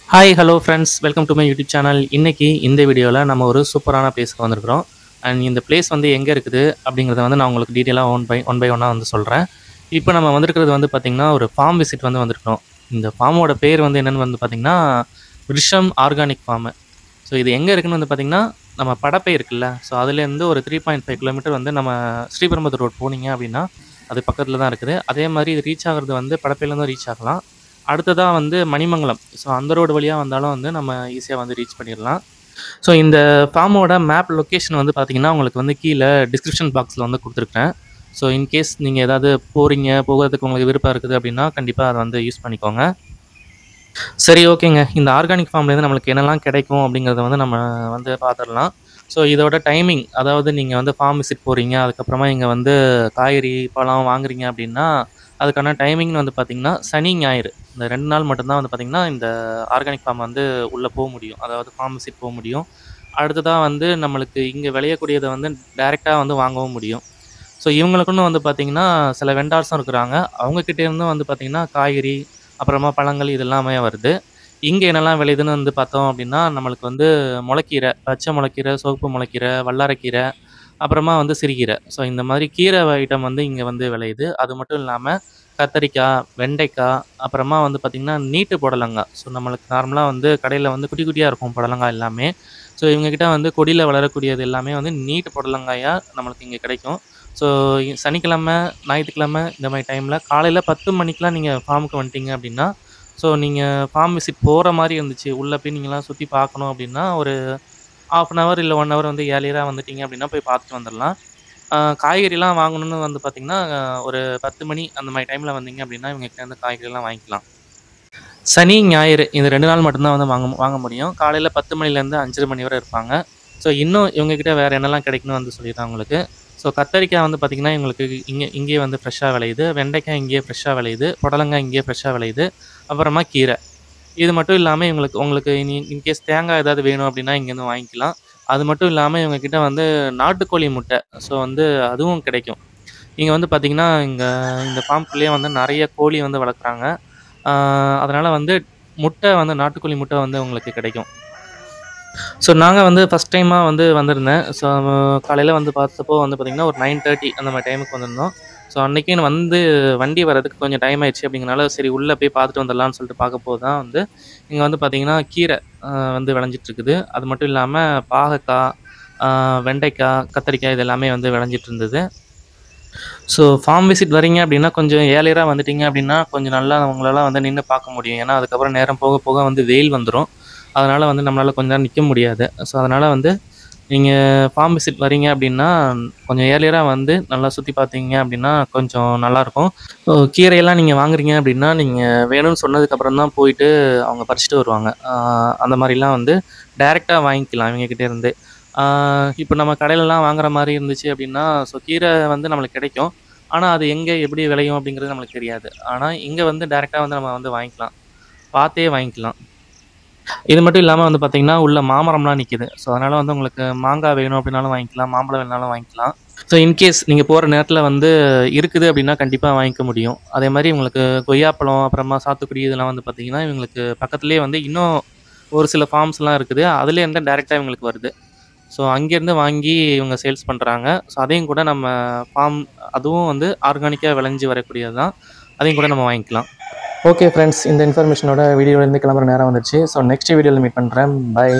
Hi hello friends, welcome to my YouTube channel. இன்றைக்கி இந்த வீடியோவில் நம்ம ஒரு சூப்பரான பிளேஸ்க்கு வந்திருக்கிறோம். அண்ட் இந்த பிளேஸ் வந்து எங்கே இருக்குது அப்படிங்கிறத வந்து நான் உங்களுக்கு டீட்டெயிலாக ஒன் பை ஒன்னாக வந்து சொல்கிறேன். இப்போ நம்ம வந்திருக்கிறது வந்து பார்த்திங்கன்னா ஒரு ஃபார்ம் விசிட் வந்து வந்திருக்கிறோம். இந்த ஃபார்மோட பேர் வந்து என்னென்னு வந்து பார்த்திங்கன்னா விருஷம் ஆர்கானிக் ஃபார்மு. ஸோ இது எங்கே இருக்குதுன்னு வந்து பார்த்திங்கன்னா நம்ம படப்பை இருக்குல்ல, ஸோ அதுலேருந்து ஒரு 3.5 கிலோமீட்டர் வந்து நம்ம ஸ்ரீபெரும்புதூர் ரோட் போனீங்க அப்படின்னா அது பக்கத்தில் தான் இருக்குது. அதே மாதிரி இது ரீச் ஆகிறது வந்து படப்பையிலேருந்து ரீச் ஆகலாம். அடுத்ததாக வந்து மணிமங்கலம், ஸோ அந்த ரோடு வழியாக வந்தாலும் வந்து நம்ம ஈஸியாக வந்து ரீச் பண்ணிடலாம். ஸோ இந்த ஃபார்மோட மேப் லொக்கேஷன் வந்து பார்த்திங்கன்னா உங்களுக்கு வந்து கீழே டிஸ்கிரிப்ஷன் பாக்ஸில் வந்து கொடுத்துருக்கேன். ஸோ இன்கேஸ் நீங்கள் ஏதாவது போகிறதுக்கு உங்களுக்கு விருப்பம் இருக்குது அப்படின்னா கண்டிப்பாக அதை வந்து யூஸ் பண்ணிக்கோங்க. சரி, ஓகேங்க. இந்த ஆர்கானிக் ஃபார்ம்லேருந்து நம்மளுக்கு என்னெல்லாம் கிடைக்கும் அப்படிங்கிறத வந்து நம்ம வந்து பார்த்துடலாம். ஸோ இதோட டைமிங், அதாவது நீங்கள் வந்து ஃபார்ம் விசிட் போகிறீங்க, அதுக்கப்புறமா இங்கே வந்து காய்கறி பழம் வாங்குறீங்க அப்படின்னா அதுக்கான டைமிங்னு வந்து பார்த்திங்கன்னா சனி ஞாயிறு இந்த 2 நாள் மட்டும்தான் வந்து பார்த்திங்கன்னா இந்த ஆர்கானிக் ஃபார்ம் வந்து உள்ளே போக முடியும், அதாவது ஃபார்ம் விசிட் போக முடியும். அடுத்ததாக வந்து நம்மளுக்கு இங்கே விளையக்கூடியதை வந்து டைரெக்டாக வந்து வாங்கவும் முடியும். ஸோ இவங்களுக்குன்னு வந்து பார்த்திங்கன்னா சில வெண்டார்ஸும் இருக்கிறாங்க. அவங்கக்கிட்டேருந்தும் வந்து பார்த்திங்கன்னா காய்கறி அப்புறமா பழங்கள் இது எல்லாமே வருது. இங்கே என்னெல்லாம் விளையுதுன்னு வந்து பார்த்தோம் அப்படின்னா நம்மளுக்கு வந்து முளைக்கீரை, பச்சை முளைக்கீரை, சிவப்பு முளைக்கீரை, வல்லாரைக்கீரை, அப்புறமா வந்து சிறுகீரை. ஸோ இந்த மாதிரி கீரை ஐட்டம் வந்து இங்கே வந்து விளையுது. அது மட்டும் இல்லாமல் கத்தரிக்காய், வெண்டைக்காய், அப்புறமா வந்து பார்த்திங்கன்னா நீட்டு புடலங்காய். ஸோ நம்மளுக்கு நார்மலாக வந்து கடையில் வந்து குட்டி குட்டியாக இருக்கும் புடலங்காய் எல்லாமே. ஸோ இவங்ககிட்ட வந்து கொடியில் வளரக்கூடியது எல்லாமே வந்து நீட்டு புடலங்காயாக நம்மளுக்கு இங்கே கிடைக்கும். ஸோ சனிக்கிழமை, ஞாயிற்றுக்கிழமை இந்த மாதிரி டைமில் காலையில் 10 மணிக்கெலாம் நீங்கள் ஃபார்முக்கு வந்துட்டீங்க அப்படின்னா, ஸோ நீங்கள் ஃபார்ம் விசிட் போகிற மாதிரி இருந்துச்சு, உள்ளே போய் நீங்களாம் சுற்றி பார்க்கணும் அப்படின்னா ஒரு 1/2 அன் ஹவர் இல்லை 1 ஹவர் வந்து ஏர்லியராக வந்துட்டீங்க அப்படின்னா போய் பார்த்துட்டு வந்துடலாம். காய்கறிலாம் வாங்கணும்னு வந்து பார்த்திங்கன்னா ஒரு 10 மணி அந்த மாதிரி டைமில் வந்தீங்க அப்படின்னா இவங்ககிட்ட வந்து காய்கறிலாம் வாங்கிக்கலாம். சனி, ஞாயிறு இந்த 2 நாள் மட்டும்தான் வந்து வாங்க முடியும். காலையில் 10 மணிலேருந்து 5:30 மணி வரை இருப்பாங்க. ஸோ இன்னும் இவங்ககிட்ட வேறு என்னெல்லாம் கிடைக்குன்னு வந்து சொல்லிடுறேன் உங்களுக்கு. ஸோ கத்தரிக்காய் வந்து பார்த்திங்கன்னா இவங்களுக்கு இங்கேயே வந்து ஃப்ரெஷ்ஷாக விளையுது. வெண்டைக்காய் இங்கேயே ஃப்ரெஷ்ஷாக விளையுது. புடலங்காய் இங்கேயே ஃப்ரெஷ்ஷாக விளையுது. அப்புறமா கீரை. இது மட்டும் இல்லாமல் உங்களுக்கு இன்கேஸ் தேங்காய் ஏதாவது வேணும் அப்படின்னா இங்கேருந்து வாங்கிக்கலாம். அது மட்டும் இல்லாமல் இவங்ககிட்ட வந்து நாட்டுக்கோழி முட்டை, ஸோ வந்து அதுவும் கிடைக்கும். இங்கே வந்து பார்த்திங்கன்னா இந்த ஃபார்ம்குள்ளேயே வந்து நிறைய கோழி வந்து வளர்க்குறாங்க. அதனால் வந்து முட்டை வந்து நாட்டுக்கோழி முட்டை வந்து உங்களுக்கு கிடைக்கும். ஸோ நாங்கள் வந்து ஃபஸ்ட் டைமாக வந்து வந்திருந்தேன். ஸோ காலையில் வந்து பார்த்தப்போ வந்து பார்த்திங்கன்னா ஒரு 9:30 அந்த மாதிரி டைமுக்கு வந்திருந்தோம். ஸோ அன்றைக்கி வந்து வண்டி வர்றதுக்கு கொஞ்சம் டைம் ஆயிடுச்சு அப்படிங்கிறனால சரி உள்ளே போய் பார்த்துட்டு வந்துடலான்னு சொல்லிட்டு பார்க்கப்போ தான் வந்து இங்கே வந்து பார்த்திங்கன்னா கீரை வந்து விளைஞ்சிட்ருக்குது. அது மட்டும் இல்லாமல் பாகக்காய், வெண்டைக்காய், கத்திரிக்காய் இது எல்லாமே வந்து விளைஞ்சிட்டு இருந்தது. ஸோ ஃபார்ம் விசிட் வரீங்க அப்படின்னா கொஞ்சம் ஏர்லியராக வந்துட்டீங்க அப்படின்னா கொஞ்சம் நல்லா உங்களால் வந்து நின்று பார்க்க முடியும். ஏன்னா அதுக்கப்புறம் நேரம் போக போக வந்து வெயில் வந்துடும். அதனால் வந்து நம்மளால் கொஞ்ச நேரம் நிற்க முடியாது. ஸோ அதனால் வந்து நீங்கள் ஃபார்ம் விசிட் வரீங்க அப்படின்னா கொஞ்சம் ஏர்லியராக வந்து நல்லா சுற்றி பார்த்தீங்க அப்படின்னா கொஞ்சம் நல்லாயிருக்கும். ஸோ கீரையெல்லாம் நீங்கள் வாங்குறீங்க அப்படின்னா நீங்கள் வேணும்னு சொன்னதுக்கப்புறம் தான் போயிட்டு அவங்க பறிச்சுட்டு வருவாங்க. அந்த மாதிரிலாம் வந்து டைரெக்டாக வாங்கிக்கலாம் இவங்ககிட்டேருந்து. இப்போ நம்ம கடையிலலாம் வாங்குற மாதிரி இருந்துச்சு அப்படின்னா ஸோ கீரை வந்து நம்மளுக்கு கிடைக்கும். ஆனால் அது எங்கே எப்படி விளையும் அப்படிங்கிறது நம்மளுக்கு தெரியாது. ஆனால் இங்கே வந்து டைரெக்டாக வந்து நம்ம வந்து வாங்கிக்கலாம், பார்த்தே வாங்கிக்கலாம். இது மட்டும் இல்லாமல் வந்து பார்த்திங்கன்னா உள்ள மாமரம்லாம் நிற்கிது. ஸோ அதனால் வந்து உங்களுக்கு மாங்காய் வேணும் அப்படின்னாலும் வாங்கிக்கலாம், மாம்பழம் வேணுனாலும் வாங்கிக்கலாம். ஸோ இன்கேஸ் நீங்கள் போகிற நேரத்தில் வந்து இருக்குது அப்படின்னா கண்டிப்பாக வாங்கிக்க முடியும். அதே மாதிரி உங்களுக்கு கொய்யாப்பழம், அப்புறமா சாத்துக்குடி இதெல்லாம் வந்து பார்த்திங்கன்னா இவங்களுக்கு பக்கத்துலேயே வந்து இன்னும் ஒரு சில ஃபார்ம்ஸ்லாம் இருக்குது. அதுலேருந்து டைரெக்டாக இவங்களுக்கு வருது. ஸோ அங்கேருந்து வாங்கி இவங்க சேல்ஸ் பண்ணுறாங்க. ஸோ அதையும் கூட நம்ம அதுவும் வந்து ஆர்கானிக்காக விளைஞ்சி வரக்கூடியது தான். அதையும் கூட நம்ம வாங்கிக்கலாம். ஓகே ஃப்ரெண்ட்ஸ், இந்த இன்ஃபர்மேஷனோட வீடியோலேருந்து கிளம்புற நேரம் வந்துடுச்சு. ஸோ நெக்ஸ்ட் வீடியோவில் மீட் பண்ணுறேன். பை.